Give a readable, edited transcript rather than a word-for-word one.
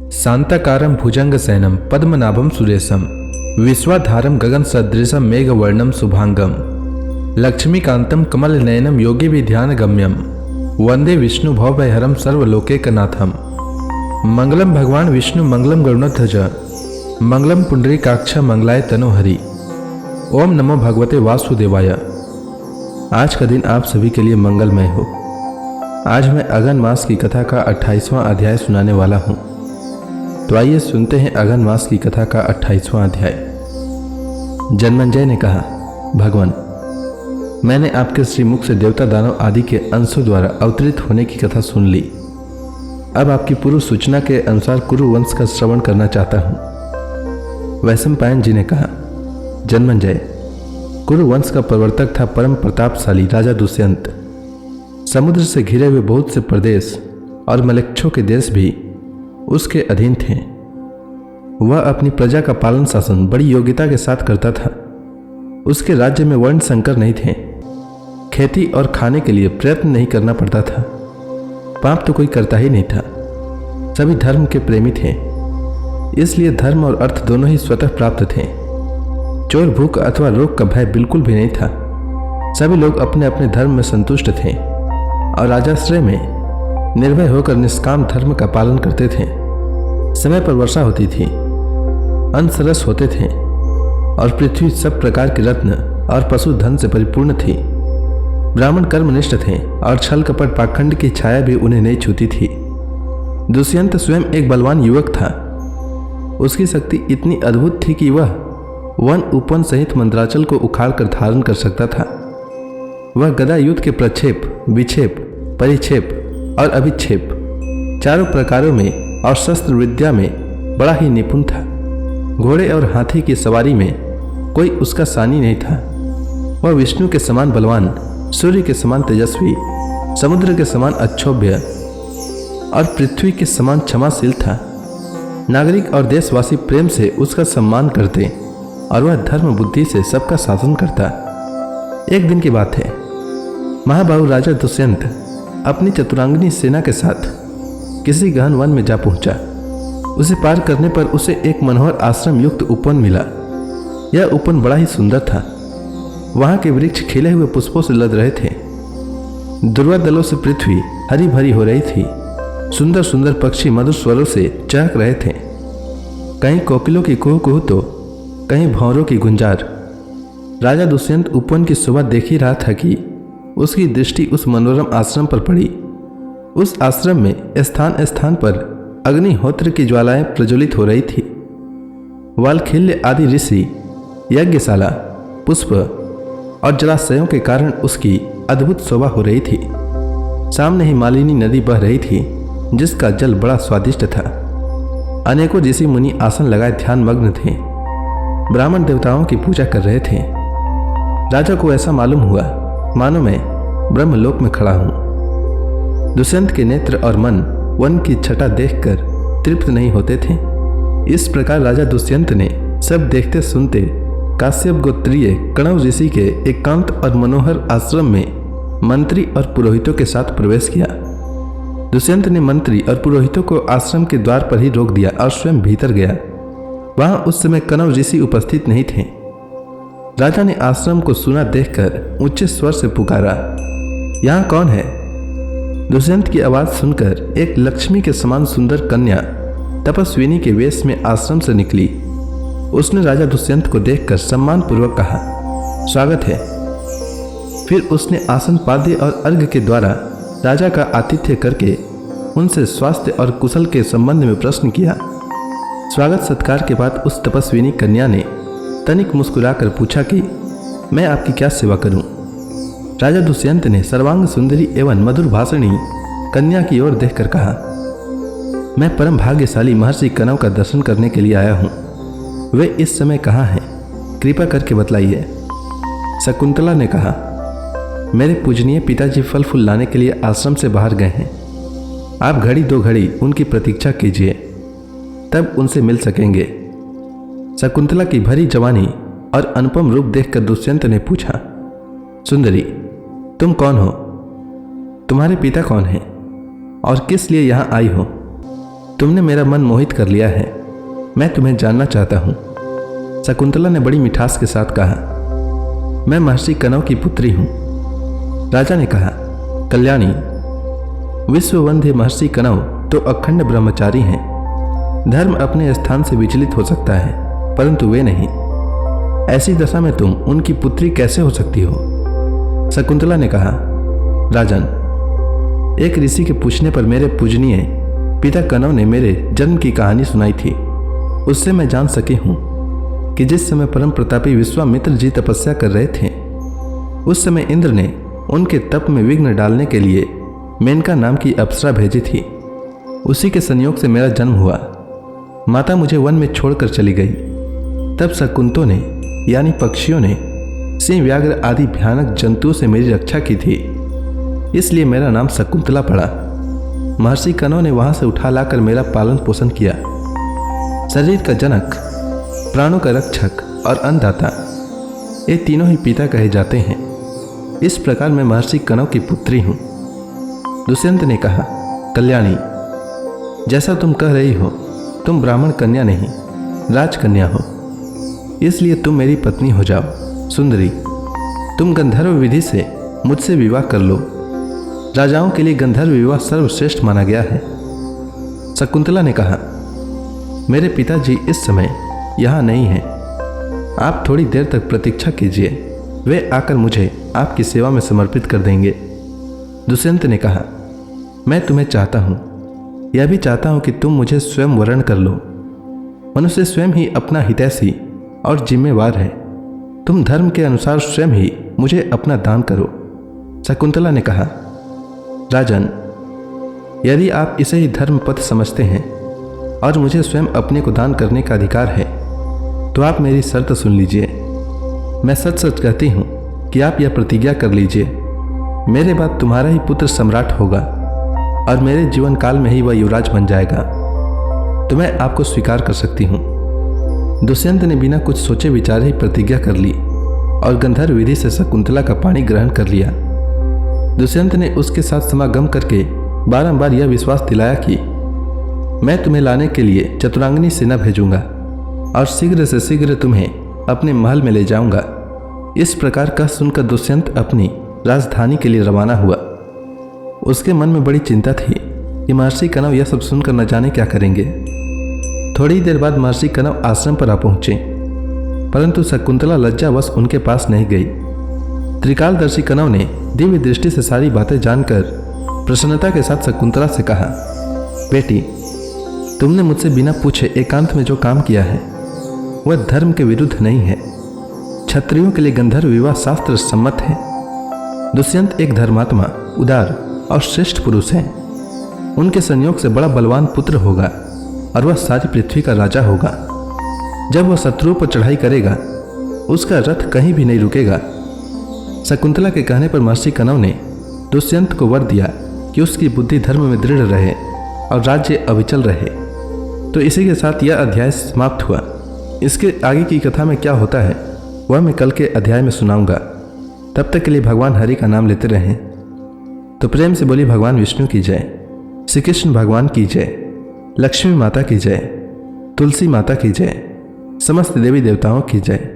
शांताकारं भुजंगशयनं पद्मनाभं सुरेशं विश्वाधारं गगनसदृशं मेघवर्णं शुभांगं लक्ष्मीकान्तं कमलनयनं योगिभिर्ध्यानगम्यं वंदे विष्णु भवभयहरं सर्वलोकैकनाथं। मंगलम भगवान विष्णु मंगलम गरुड़ध्वज मंगलम पुंडरीकाक्ष मंगलाय तनोहरि। ओम नमो भगवते वासुदेवाय। आज का दिन आप सभी के लिए मंगलमय हो। आज मैं अगन मास की कथा का 28वां अध्याय सुनाने वाला हूँ। तो आइए सुनते हैं अगन मास की कथा का 28वां अध्याय। जन्मेंजय ने कहा, भगवान, मैंने आपके श्रीमुख से देवता दानव आदि के अंशों द्वारा अवतरित होने की कथा सुन ली। अब आपकी पूर्व सूचना के अनुसार कुरु वंश का श्रवण करना चाहता हूँ। वैशंपायन जी ने कहा, जन्मेंजय, कुरु वंश का प्रवर्तक था परम प्रतापशाली राजा दुष्यंत। समुद्र से घिरे हुए बहुत से प्रदेश और मलेच्छों के देश भी उसके अधीन थे। वह अपनी प्रजा का पालन शासन बड़ी योग्यता के साथ करता था। उसके राज्य में वर्ण संकर नहीं थे। खेती और खाने के लिए प्रयत्न नहीं करना पड़ता था। पाप तो कोई करता ही नहीं था। सभी धर्म के प्रेमी थे, इसलिए धर्म और अर्थ दोनों ही स्वतः प्राप्त थे। चोर, भूख अथवा रोग का भय बिल्कुल भी नहीं था। सभी लोग अपने अपने धर्म में संतुष्ट थे और राजाश्रय में निर्भय होकर निष्काम धर्म का पालन करते थे। समय पर वर्षा होती थी, अन्न सरस होते थे और पृथ्वी सब प्रकार के रत्न और पशुधन से परिपूर्ण थी। ब्राह्मण कर्मनिष्ठ थे और छल कपट पाखंड की छाया भी उन्हें नहीं छूती थी। दुष्यंत स्वयं एक बलवान युवक था। उसकी शक्ति इतनी अद्भुत थी कि वह वन उपवन सहित मंद्राचल को उखाड़ कर धारण कर सकता था। वह गदा युद्ध के प्रक्षेप, विक्षेप, परिक्षेप और अभिक्षेप चारों प्रकारों में और शस्त्र विद्या में बड़ा ही निपुण था। घोड़े और हाथी की सवारी में कोई उसका सानी नहीं था। वह विष्णु के समान बलवान, सूर्य के समान तेजस्वी, समुद्र के समान अक्षोभ्य और पृथ्वी के समान क्षमाशील था। नागरिक और देशवासी प्रेम से उसका सम्मान करते और वह धर्म बुद्धि से सबका शासन करता। एक दिन की बात है, महाबाहु राजा दुष्यंत अपनी चतुरांगिनी सेना के साथ किसी गहन वन में जा पहुंचा। उसे पार करने पर उसे एक मनोहर आश्रम युक्त उपवन मिला। यह उपवन बड़ा ही सुंदर था। वहां के वृक्ष खिले हुए पुष्पों से लद रहे थे। दुर्वा दलों से पृथ्वी हरी भरी हो रही थी। सुंदर सुंदर पक्षी मधुर स्वरों से चहक रहे थे। कहीं कोकिलों की कुहू कुहू तो कहीं भौरों की गुंजार। राजा दुष्यंत उपवन की शोभा देख ही रहा था कि उसकी दृष्टि उस मनोरम आश्रम पर पड़ी। उस आश्रम में स्थान स्थान पर अग्निहोत्र की ज्वालाएं प्रज्वलित हो रही थी। वालखिल्य आदि ऋषि, यज्ञशाला, पुष्प और जलाशयों के कारण उसकी अद्भुत शोभा हो रही थी। सामने ही मालिनी नदी बह रही थी, जिसका जल बड़ा स्वादिष्ट था। अनेकों ऋषि मुनि आसन लगाए ध्यान मग्न थे। ब्राह्मण देवताओं की पूजा कर रहे थे। राजा को ऐसा मालूम हुआ मानो मैं ब्रह्मलोक में खड़ा हूं। दुष्यंत के नेत्र और मन वन की छटा देखकर तृप्त नहीं होते थे। इस प्रकार राजा दुष्यंत ने सब देखते सुनते काश्यप गोत्रीय कणव ऋषि के एकांत और मनोहर आश्रम में मंत्री और पुरोहितों के साथ प्रवेश किया। दुष्यंत ने मंत्री और पुरोहितों को आश्रम के द्वार पर ही रोक दिया और स्वयं भीतर गया। वहां उस समय कणव ऋषि उपस्थित नहीं थे। राजा ने आश्रम को सुना देखकर ऊंचे स्वर से पुकारा, यहाँ कौन है? दुष्यंत की आवाज सुनकर एक लक्ष्मी के समान सुंदर कन्या तपस्विनी के वेश में आश्रम से निकली। उसने राजा दुष्यंत को देखकर सम्मान पूर्वक कहा, स्वागत है। फिर उसने आसन पाद्य और अर्घ्य के द्वारा राजा का आतिथ्य करके उनसे स्वास्थ्य और कुशल के संबंध में प्रश्न किया। स्वागत सत्कार के बाद उस तपस्विनी कन्या ने तनिक मुस्कुराकर पूछा कि मैं आपकी क्या सेवा करूं? राजा दुष्यंत ने सर्वांग सुंदरी एवं मधुर भाषणी कन्या की ओर देखकर कहा, मैं परम भाग्यशाली महर्षि कणव का दर्शन करने के लिए आया हूं। वे इस समय कहाँ हैं? कृपा करके बतलाइए। शकुंतला ने कहा, मेरे पूजनीय पिताजी फल फूल लाने के लिए आश्रम से बाहर गए हैं। आप घड़ी दो घड़ी उनकी प्रतीक्षा कीजिए, तब उनसे मिल सकेंगे। शकुंतला की भरी जवानी और अनुपम रूप देखकर दुष्यंत ने पूछा, सुंदरी, तुम कौन हो? तुम्हारे पिता कौन हैं और किस लिए यहाँ आई हो? तुमने मेरा मन मोहित कर लिया है। मैं तुम्हें जानना चाहता हूँ। शकुंतला ने बड़ी मिठास के साथ कहा। मैं महर्षि कनव की पुत्री हूँ। राजा ने कहा, कल्याणी, विश्ववंद्य महर्षि कनव तो अखंड ब्रह्मचारी हैं। धर्म अपने स्थान से विचलित हो सकता है, परंतु वे नहीं। ऐसी दशा में तुम उनकी पुत्री कैसे हो सकती हो? शकुंतला ने कहा, राजन, एक ऋषि के पूछने पर मेरे पूजनीय पिता कनव ने मेरे जन्म की कहानी सुनाई थी। उससे मैं जान सकी हूँ कि जिस समय परम प्रतापी विश्वामित्र जी तपस्या कर रहे थे, उस समय इंद्र ने उनके तप में विघ्न डालने के लिए मेनका नाम की अप्सरा भेजी थी। उसी के संयोग से मेरा जन्म हुआ। माता मुझे वन में छोड़कर चली गई। तब शकुंतों ने यानी पक्षियों ने सिंह, व्याघ्र आदि भयानक जंतुओं से मेरी रक्षा की थी। इसलिए मेरा नाम शकुंतला पड़ा। महर्षि कनव ने वहां से उठा लाकर मेरा पालन पोषण किया। शरीर का जनक, प्राणों का रक्षक और अन्नदाता, ये तीनों ही पिता कहे जाते हैं। इस प्रकार मैं महर्षि कनव की पुत्री हूँ। दुष्यंत ने कहा, कल्याणी, जैसा तुम कह रही हो, तुम ब्राह्मण कन्या नहीं, राजकन्या हो। इसलिए तुम मेरी पत्नी हो जाओ। सुंदरी, तुम गंधर्व विधि से मुझसे विवाह कर लो। राजाओं के लिए गंधर्व विवाह सर्वश्रेष्ठ माना गया है। शकुंतला ने कहा, मेरे पिताजी इस समय यहाँ नहीं हैं। आप थोड़ी देर तक प्रतीक्षा कीजिए, वे आकर मुझे आपकी सेवा में समर्पित कर देंगे। दुष्यंत ने कहा, मैं तुम्हें चाहता हूँ, यह भी चाहता हूँ कि तुम मुझे स्वयं वरण कर लो। मनुष्य स्वयं ही अपना हितैषी और जिम्मेवार है। तुम धर्म के अनुसार स्वयं ही मुझे अपना दान करो। शकुंतला ने कहा, राजन, यदि आप इसे ही धर्म पथ समझते हैं और मुझे स्वयं अपने को दान करने का अधिकार है, तो आप मेरी शर्त सुन लीजिए। मैं सच सच कहती हूँ कि आप यह प्रतिज्ञा कर लीजिए, मेरे बाद तुम्हारा ही पुत्र सम्राट होगा और मेरे जीवन काल में ही वह युवराज बन जाएगा, तो मैं आपको स्वीकार कर सकती हूँ। दुष्यंत ने बिना कुछ सोचे विचारे ही प्रतिज्ञा कर ली और गंधर्व विधि से शकुंतला का पानी ग्रहण कर लिया। दुष्यंत ने उसके साथ समागम करके बारंबार यह विश्वास दिलाया कि मैं तुम्हें लाने के लिए चतुरांगनी सेना भेजूंगा और शीघ्र से शीघ्र तुम्हें अपने महल में ले जाऊंगा। इस प्रकार कह सुनकर दुष्यंत अपनी राजधानी के लिए रवाना हुआ। उसके मन में बड़ी चिंता थी कि महर्षि कनव यह सब सुनकर न जाने क्या करेंगे। थोड़ी देर बाद महर्षि कनव आश्रम पर आ पहुंचे, परंतु शकुंतला लज्जावश उनके पास नहीं गई। त्रिकालदर्शी कनव ने दिव्य दृष्टि से सारी बातें जानकर प्रसन्नता के साथ शकुंतला से कहा, बेटी, तुमने मुझसे बिना पूछे एकांत में जो काम किया है वह धर्म के विरुद्ध नहीं है। क्षत्रियों के लिए गंधर्व विवाह शास्त्र सम्मत है। दुष्यंत एक धर्मात्मा, उदार और श्रेष्ठ पुरुष हैं। उनके संयोग से बड़ा बलवान पुत्र होगा और वह सारी पृथ्वी का राजा होगा। जब वह शत्रुओं पर चढ़ाई करेगा, उसका रथ कहीं भी नहीं रुकेगा। शकुंतला के कहने पर महर्षि कनव ने दुष्यंत को वर दिया कि उसकी बुद्धि धर्म में दृढ़ रहे और राज्य अविचल रहे। तो इसी के साथ यह अध्याय समाप्त हुआ। इसके आगे की कथा में क्या होता है वह मैं कल के अध्याय में सुनाऊंगा। तब तक के लिए भगवान हरि का नाम लेते रहें। तो प्रेम से बोली भगवान विष्णु की जय, श्री कृष्ण भगवान की जय, लक्ष्मी माता की जय, तुलसी माता की जय, समस्त देवी देवताओं की जय।